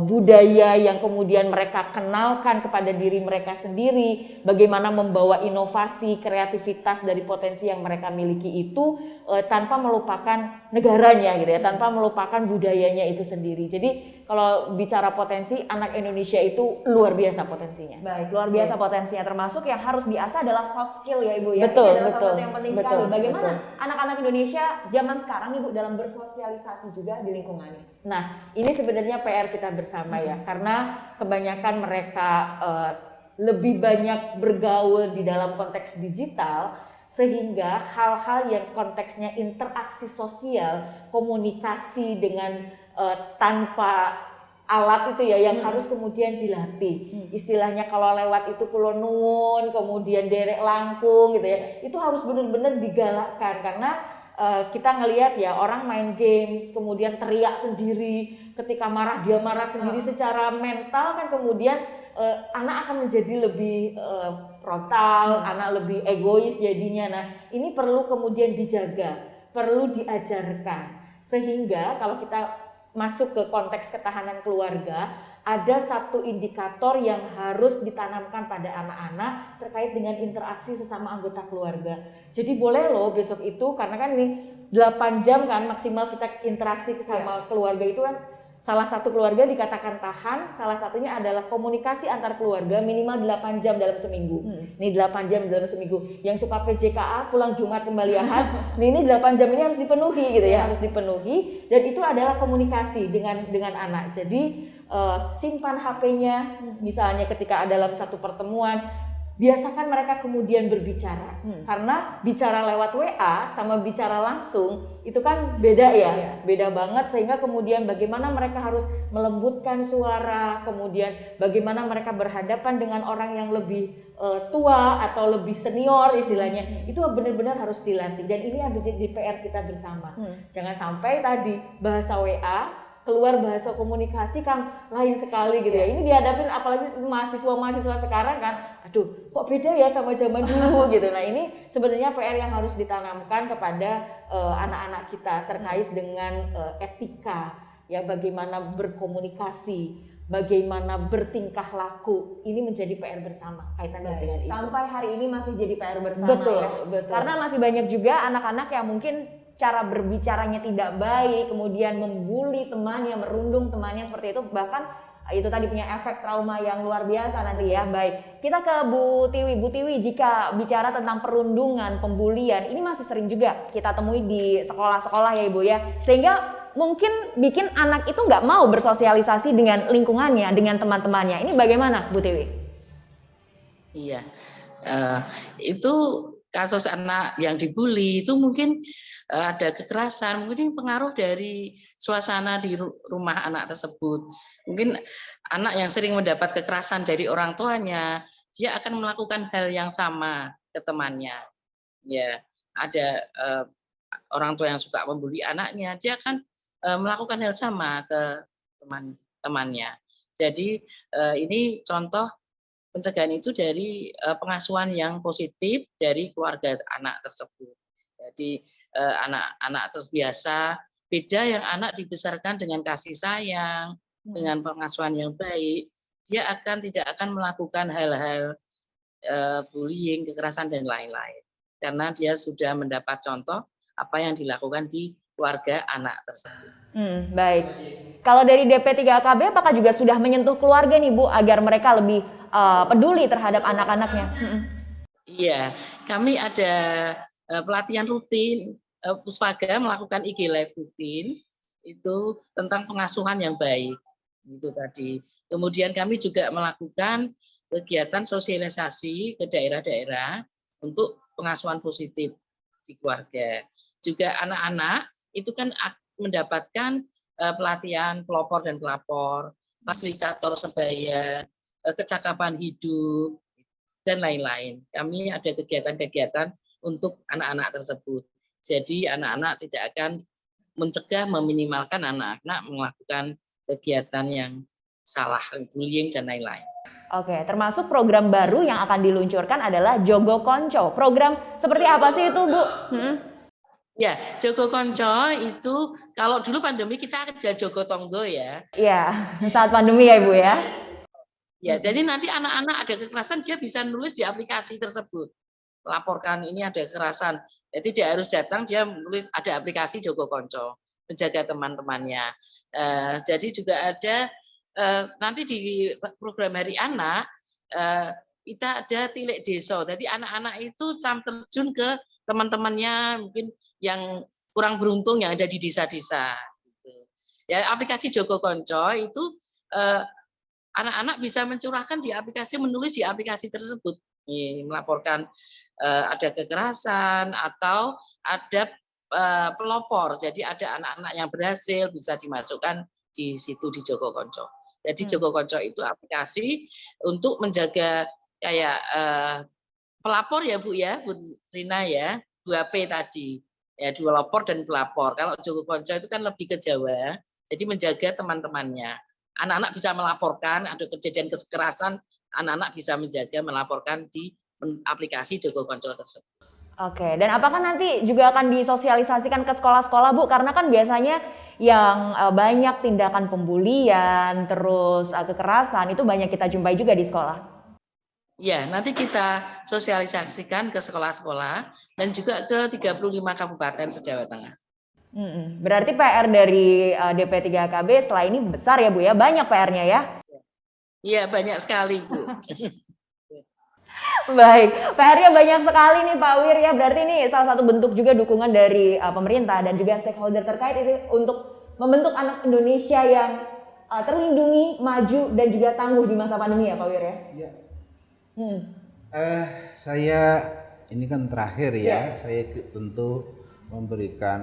budaya yang kemudian mereka kenalkan kepada diri mereka sendiri, bagaimana membawa inovasi, kreativitas dari potensi yang mereka miliki itu tanpa melupakan negaranya gitu ya, tanpa melupakan budayanya itu sendiri. Jadi kalau bicara potensi, anak Indonesia itu luar biasa potensinya. Baik, luar biasa potensinya, termasuk yang harus diasah adalah soft skill ya Ibu ya. Betul, Ini adalah betul, salah satu yang penting betul, sekali. Bagaimana betul. anak-anak Indonesia zaman sekarang Ibu dalam bersosialisasi juga di lingkungannya? Nah, ini sebenarnya PR kita bersama ya, karena kebanyakan mereka lebih banyak bergaul di dalam konteks digital, sehingga hal-hal yang konteksnya interaksi sosial, komunikasi dengan tanpa alat itu ya yang harus kemudian dilatih. Istilahnya kalau lewat itu kulo nuwun, kemudian derek langkung gitu ya, itu harus benar-benar digalakkan karena kita ngelihat ya orang main games kemudian teriak sendiri, ketika marah dia marah sendiri, secara mental kan kemudian anak akan menjadi lebih frontal, anak lebih egois jadinya. Nah, ini perlu kemudian dijaga, perlu diajarkan, sehingga kalau kita masuk ke konteks ketahanan keluarga, ada satu indikator yang harus ditanamkan pada anak-anak terkait dengan interaksi sesama anggota keluarga. Jadi boleh loh besok itu, karena kan ini 8 jam kan maksimal kita interaksi sama keluarga itu kan. Salah satu keluarga dikatakan tahan, salah satunya adalah komunikasi antar keluarga minimal 8 jam dalam seminggu. Ini 8 jam dalam seminggu. Yang suka PJKA pulang Jumat kembali Ahad, ini 8 jam ini harus dipenuhi gitu ya, harus dipenuhi, dan itu adalah komunikasi dengan anak. Jadi simpan HP-nya misalnya ketika dalam satu pertemuan, biasakan mereka kemudian berbicara. Karena bicara lewat WA sama bicara langsung itu kan beda ya, beda banget, sehingga kemudian bagaimana mereka harus melembutkan suara, kemudian bagaimana mereka berhadapan dengan orang yang lebih tua atau lebih senior istilahnya, itu benar-benar harus dilatih, dan ini ada di PR kita bersama. Jangan sampai tadi bahasa WA keluar bahasa komunikasi kan lain sekali gitu ya. Ini dihadapin apalagi mahasiswa-mahasiswa sekarang kan, aduh kok beda ya sama zaman dulu gitu. Nah, ini sebenarnya PR yang harus ditanamkan kepada anak-anak kita terkait dengan etika ya, bagaimana berkomunikasi, bagaimana bertingkah laku. Ini menjadi PR bersama kaitannya dengan itu. Sampai hari ini masih jadi PR bersama. Betul, ya. betul. Karena masih banyak juga anak-anak yang mungkin cara berbicaranya tidak baik, kemudian membuli temannya, merundung temannya seperti itu, bahkan itu tadi punya efek trauma yang luar biasa nanti ya. Baik, kita ke Bu Tiwi. Bu Tiwi, jika bicara tentang perundungan, pembulian, ini masih sering juga kita temui di sekolah-sekolah ya Ibu ya, sehingga mungkin bikin anak itu nggak mau bersosialisasi dengan lingkungannya, dengan teman-temannya. Ini bagaimana Bu Tiwi? Iya, itu kasus anak yang dibully itu mungkin ada kekerasan, mungkin pengaruh dari suasana di rumah anak tersebut. Mungkin anak yang sering mendapat kekerasan dari orang tuanya, dia akan melakukan hal yang sama ke temannya. Ya, ada orang tua yang suka membuli anaknya, dia akan melakukan hal sama ke teman-temannya. Jadi ini contoh pencegahan itu dari pengasuhan yang positif dari keluarga anak tersebut. Jadi anak-anak terbiasa, beda yang anak dibesarkan dengan kasih sayang, dengan pengasuhan yang baik, dia tidak akan melakukan hal-hal bullying, kekerasan dan lain-lain. Karena dia sudah mendapat contoh apa yang dilakukan di keluarga anak tersebut. Baik. Kalau dari DP3KB apakah juga sudah menyentuh keluarga nih Bu agar mereka lebih peduli terhadap anak-anaknya? Iya, kami ada pelatihan rutin, Puspaga melakukan IG Live rutin itu tentang pengasuhan yang baik. Itu tadi. Kemudian kami juga melakukan kegiatan sosialisasi ke daerah-daerah untuk pengasuhan positif di keluarga. Juga anak-anak itu kan mendapatkan pelatihan pelopor dan pelapor, fasilitator sebaya, kecakapan hidup, dan lain-lain. Kami ada kegiatan-kegiatan untuk anak-anak tersebut. Jadi anak-anak tidak akan mencegah, meminimalkan anak-anak melakukan kegiatan yang salah, bullying dan lain-lain. Oke, termasuk program baru yang akan diluncurkan adalah Jogo Konco. Program seperti apa sih itu, Bu? Ya, Jogo Konco itu kalau dulu pandemi kita ada Jogo Tonggo ya. Iya, saat pandemi ya Ibu ya. Ya, jadi nanti anak-anak ada kekerasan dia bisa nulis di aplikasi tersebut. Melaporkan ini ada kekerasan. Jadi tidak harus datang, dia menulis ada aplikasi Jogo Konco, menjaga teman-temannya. Jadi juga ada nanti di program Hari Anak kita ada Tilik Desa. Jadi anak-anak itu terjun ke teman-temannya mungkin yang kurang beruntung yang ada di desa-desa. Ya, aplikasi Jogo Konco itu anak-anak bisa mencurahkan di aplikasi, menulis di aplikasi tersebut, melaporkan ada kekerasan atau ada pelopor. Jadi ada anak-anak yang berhasil bisa dimasukkan di situ di Jogo Konco. Jadi Jogo Konco itu aplikasi untuk menjaga kayak pelapor ya Bu ya, Bu Rina ya, 2P tadi. Ya, dua lapor dan pelapor. Kalau Jogo Konco itu kan lebih ke Jawa, jadi menjaga teman-temannya. Anak-anak bisa melaporkan, ada kejadian kekerasan, anak-anak bisa menjaga, melaporkan di aplikasi Jogo Konco tersebut. Oke, dan apakah nanti juga akan disosialisasikan ke sekolah-sekolah Bu? Karena kan biasanya yang banyak tindakan pembulian, terus kekerasan, itu banyak kita jumpai juga di sekolah. Ya, nanti kita sosialisasikan ke sekolah-sekolah dan juga ke 35 kabupaten se-Jawa Tengah. Berarti PR dari DP3KB setelah ini besar ya Bu ya, banyak PR-nya ya? Iya, banyak sekali Bu. Baik, PR-nya banyak sekali nih Pak Wir ya, berarti ini salah satu bentuk juga dukungan dari pemerintah dan juga stakeholder terkait ini untuk membentuk anak Indonesia yang terlindungi, maju dan juga tangguh di masa pandemi ya Pak Wir ya? Iya. Saya ini kan terakhir ya, saya tentu memberikan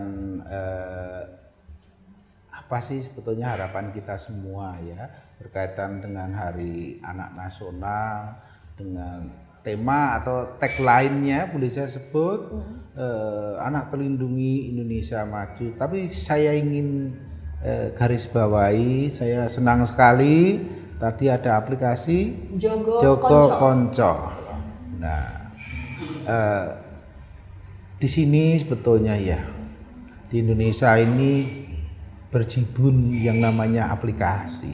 apa sih sebetulnya harapan kita semua ya berkaitan dengan Hari Anak Nasional, dengan tema atau tagline-nya boleh saya sebut anak terlindungi Indonesia maju. Tapi saya ingin garis bawahi, saya senang sekali tadi ada aplikasi Jogo Konco. Nah, di sini sebetulnya ya di Indonesia ini berjibun yang namanya aplikasi.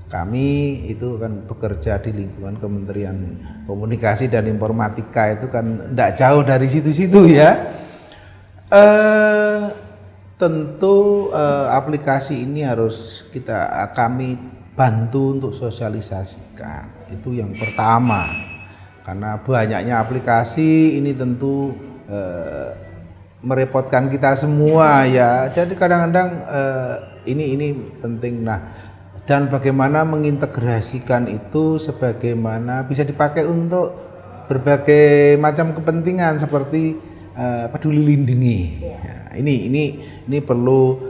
Kami itu kan bekerja di lingkungan Kementerian Komunikasi dan Informatika itu kan tidak jauh dari situ-situ ya. Tentu aplikasi ini harus kami bantu untuk sosialisasikan, itu yang pertama. Karena banyaknya aplikasi ini tentu merepotkan kita semua ya. Jadi kadang-kadang ini penting. Nah, dan bagaimana mengintegrasikan itu sebagaimana bisa dipakai untuk berbagai macam kepentingan seperti peduli lindungi. Ya, ini perlu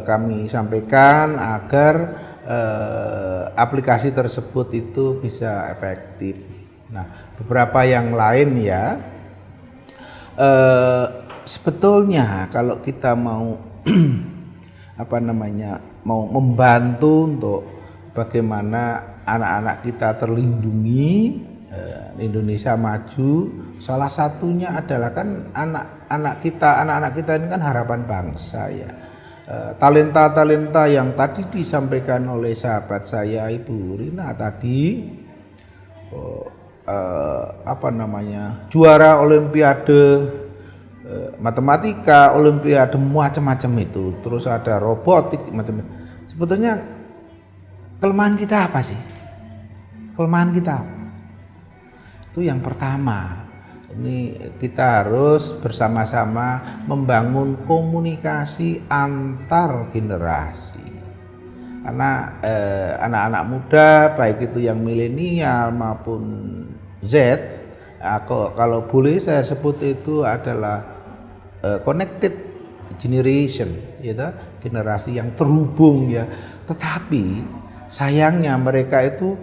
kami sampaikan agar aplikasi tersebut itu bisa efektif. Nah, beberapa yang lain ya, sebetulnya kalau kita mau mau membantu untuk bagaimana anak-anak kita terlindungi, Indonesia maju. Salah satunya adalah kan anak-anak kita ini kan harapan bangsa ya. Talenta-talenta yang tadi disampaikan oleh sahabat saya Ibu Rina tadi, juara Olimpiade matematika, Olimpiade macam-macam itu, terus ada robotik macam-macam. Sebetulnya kelemahan kita apa sih? Kelemahan kita apa? Itu yang pertama. Ini kita harus bersama-sama membangun komunikasi antar generasi. Karena anak-anak muda, baik itu yang milenial maupun Z, kalau boleh saya sebut itu adalah connected generation, gitu, generasi yang terhubung ya. Tetapi sayangnya mereka itu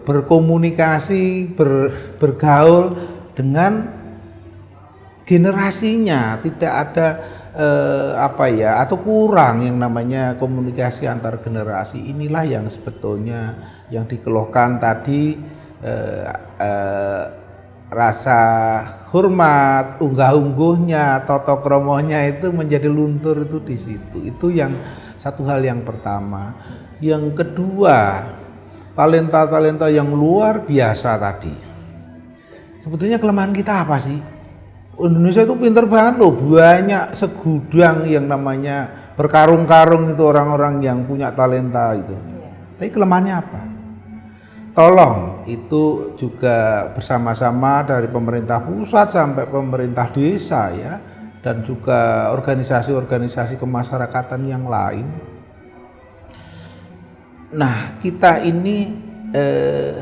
berkomunikasi, bergaul dengan generasinya, tidak ada atau kurang yang namanya komunikasi antar generasi. Inilah yang sebetulnya yang dikeluhkan tadi, rasa hormat, unggah-ungguhnya, toto kromohnya itu menjadi luntur itu di situ. Itu yang satu hal yang pertama. Yang kedua, talenta-talenta yang luar biasa tadi. Sebetulnya kelemahan kita apa sih? Indonesia itu pinter banget loh, banyak segudang yang namanya berkarung-karung itu orang-orang yang punya talenta itu. Tapi kelemahannya apa? Tolong itu juga bersama-sama dari pemerintah pusat sampai pemerintah desa ya, dan juga organisasi-organisasi kemasyarakatan yang lain. Nah, kita ini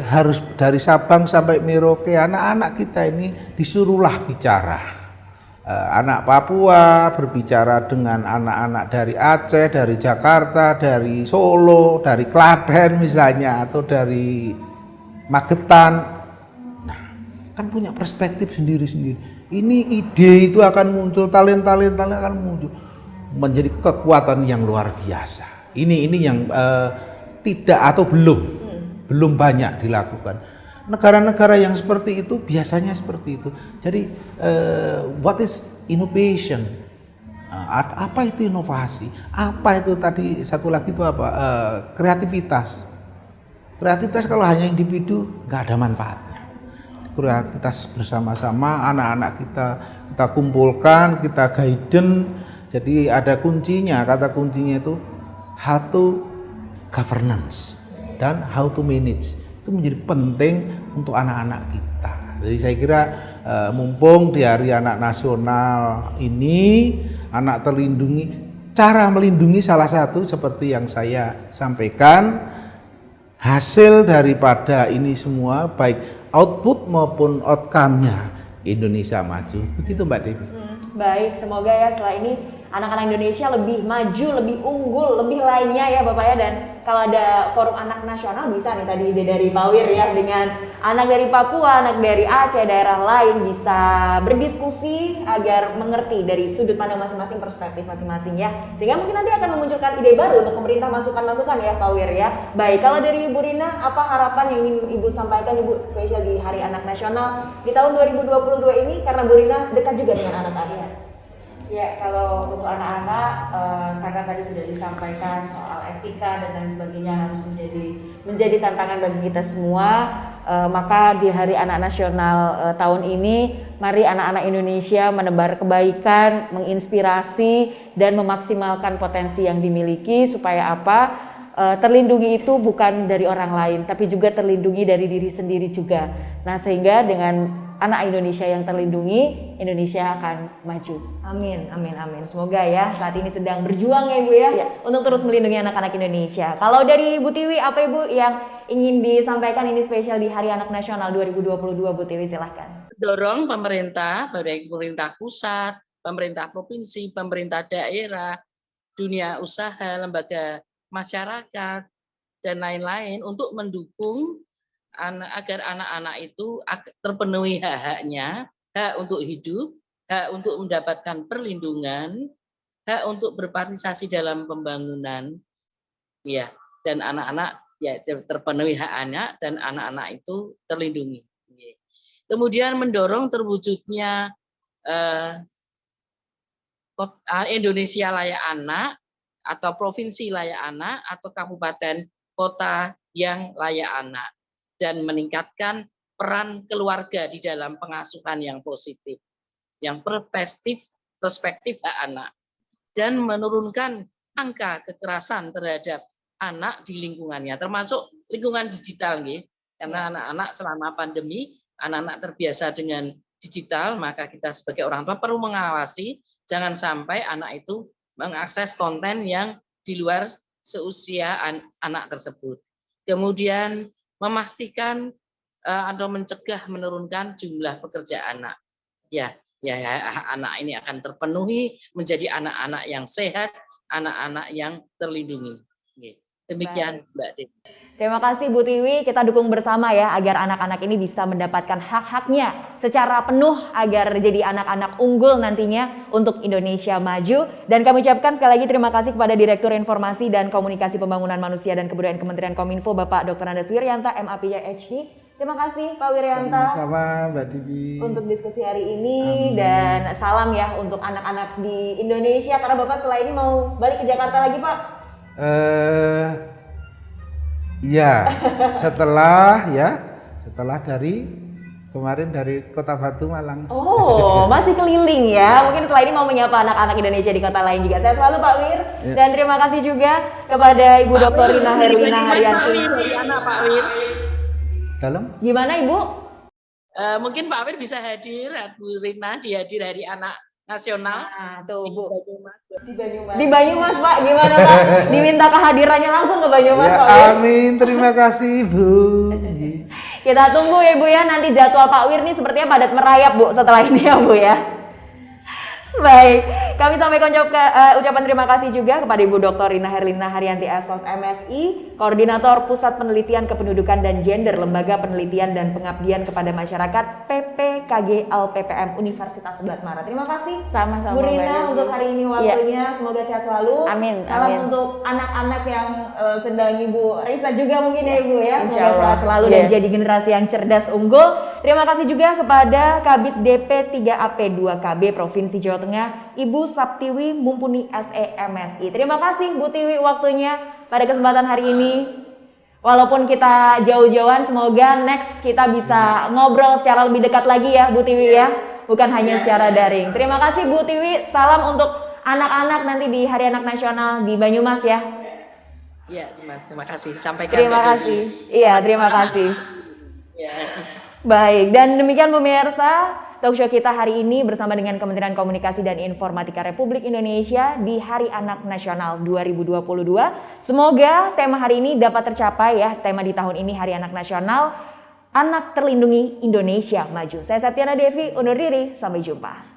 harus dari Sabang sampai Merauke, anak-anak kita ini disuruhlah bicara. Anak Papua berbicara dengan anak-anak dari Aceh, dari Jakarta, dari Solo, dari Klaten misalnya, atau dari Magetan. Nah, kan punya perspektif sendiri-sendiri. Ini ide itu akan muncul, talenta-talenta akan muncul, menjadi kekuatan yang luar biasa. Ini yang tidak atau belum banyak dilakukan. Negara-negara yang seperti itu biasanya seperti itu. Jadi what is innovation? Apa itu inovasi? Apa itu tadi satu lagi itu apa? Kreativitas. Kreativitas kalau hanya individu nggak ada manfaatnya. Kreativitas bersama-sama, anak-anak kita kumpulkan, kita guidance. Jadi ada kuncinya, kata kuncinya itu how to governance dan how to manage. Itu menjadi penting untuk anak-anak kita. Jadi saya kira mumpung di Hari Anak Nasional ini, anak terlindungi, cara melindungi salah satu seperti yang saya sampaikan, hasil daripada ini semua baik output maupun outcome-nya Indonesia maju. Begitu Mbak Devi. Baik, semoga ya setelah ini anak-anak Indonesia lebih maju, lebih unggul, lebih lainnya ya Bapak ya. Dan kalau ada forum anak nasional bisa nih tadi ide dari Pak Wir ya, dengan anak dari Papua, anak dari Aceh, daerah lain bisa berdiskusi agar mengerti dari sudut pandang masing-masing, perspektif masing-masing ya. Sehingga mungkin nanti akan memunculkan ide baru untuk pemerintah, masukan-masukan ya Pak Wir ya. Baik, kalau dari Ibu Rina, apa harapan yang ingin Ibu sampaikan Ibu, spesial di Hari Anak Nasional di tahun 2022 ini, karena Bu Rina dekat juga dengan anak-anak? Ya, kalau untuk anak-anak, karena tadi sudah disampaikan soal etika dan lain sebagainya harus menjadi tantangan bagi kita semua, maka di Hari Anak Nasional tahun ini, mari anak-anak Indonesia menebar kebaikan, menginspirasi dan memaksimalkan potensi yang dimiliki supaya apa? Terlindungi itu bukan dari orang lain, tapi juga terlindungi dari diri sendiri juga. Nah, sehingga dengan anak Indonesia yang terlindungi, Indonesia akan maju. Amin, amin, amin. Semoga ya saat ini sedang berjuang ya Ibu ya, untuk terus melindungi anak-anak Indonesia. Kalau dari Bu Tiwi, apa Ibu yang ingin disampaikan ini spesial di Hari Anak Nasional 2022, Bu Tiwi silahkan. Dorong pemerintah, baik pemerintah pusat, pemerintah provinsi, pemerintah daerah, dunia usaha, lembaga masyarakat, dan lain-lain untuk mendukung agar anak-anak itu terpenuhi hak-haknya, hak untuk hidup, hak untuk mendapatkan perlindungan, hak untuk berpartisipasi dalam pembangunan, ya, dan anak-anak ya terpenuhi hak anak dan anak-anak itu terlindungi. Kemudian mendorong terwujudnya Indonesia Layak Anak atau provinsi layak anak atau kabupaten kota yang layak anak dan meningkatkan peran keluarga di dalam pengasuhan yang positif, yang perspektif hak anak dan menurunkan angka kekerasan terhadap anak di lingkungannya, termasuk lingkungan digital nih. Karena anak-anak selama pandemi, anak-anak terbiasa dengan digital, maka kita sebagai orang tua perlu mengawasi jangan sampai anak itu mengakses konten yang di luar seusia anak tersebut. Kemudian memastikan atau mencegah menurunkan jumlah pekerja anak. Ya, anak ini akan terpenuhi menjadi anak-anak yang sehat, anak-anak yang terlindungi. Demikian Mbak Dewi. Terima kasih Bu Tiwi, kita dukung bersama ya agar anak-anak ini bisa mendapatkan hak-haknya secara penuh agar jadi anak-anak unggul nantinya untuk Indonesia maju. Dan kami ucapkan sekali lagi terima kasih kepada Direktur Informasi dan Komunikasi Pembangunan Manusia dan Kebudayaan Kementerian Kominfo Bapak Dr. Andes Wiryanta MA PhD. Terima kasih Pak Wiryanta. Sama-sama Mbak Dewi. Untuk diskusi hari ini. Amin. Dan salam ya untuk anak-anak di Indonesia karena Bapak setelah ini mau balik ke Jakarta lagi Pak. Iya, setelah dari kemarin dari Kota Batu Malang. Oh, masih keliling ya. Mungkin setelah ini mau menyapa anak-anak Indonesia di kota lain juga. Saya selalu Pak Wir. Ya. Dan terima kasih juga kepada Ibu Dr. Rina Herlina Haryanti. Dari anak Pak Wir. Dalam? Gimana Ibu? Mungkin Pak Wir bisa hadir, Bu Rina dihadir dari anak nasional. Nah, tuh Bu. Di Banyumas Pak, gimana Pak? Diminta kehadirannya langsung ke Banyumas ya, Pak. Amin, terima kasih Bu. Kita tunggu ya Bu ya, nanti jadwal Pak Wir nih sepertinya padat merayap Bu setelah ini ya Bu ya. Baik, kami sampaikan ucapan terima kasih juga kepada Ibu Dr. Rina Herlina Haryanti SOS MSI, Koordinator Pusat Penelitian Kependudukan dan Gender Lembaga Penelitian dan Pengabdian kepada Masyarakat PPKG LPPM Universitas 11 Maret. Terima kasih sama-sama Bu Rina untuk hari ini waktunya, semoga sehat selalu. Amin. Salam untuk anak-anak yang sedang Ibu Risa juga mungkin ya Ibu ya. Semoga sehat selalu dan jadi generasi yang cerdas unggul. Terima kasih juga kepada Kabid DP 3AP 2KB Provinsi Jawa Tengah, Ibu Saptiwi Mumpuni SE-MSI. Terima kasih Bu Tiwi waktunya pada kesempatan hari ini. Walaupun kita jauh-jauhan, semoga next kita bisa ngobrol secara lebih dekat lagi ya Bu Tiwi ya. Bukan hanya secara daring. Terima kasih Bu Tiwi, salam untuk anak-anak nanti di Hari Anak Nasional di Banyumas ya. Iya, terima kasih. Sampaikan. Terima kasih. Iya, terima kasih. Ya. Baik, dan demikian pemirsa talkshow kita hari ini bersama dengan Kementerian Komunikasi dan Informatika Republik Indonesia di Hari Anak Nasional 2022. Semoga tema hari ini dapat tercapai ya, tema di tahun ini Hari Anak Nasional, Anak Terlindungi Indonesia Maju. Saya Septiana Devi, undur diri, sampai jumpa.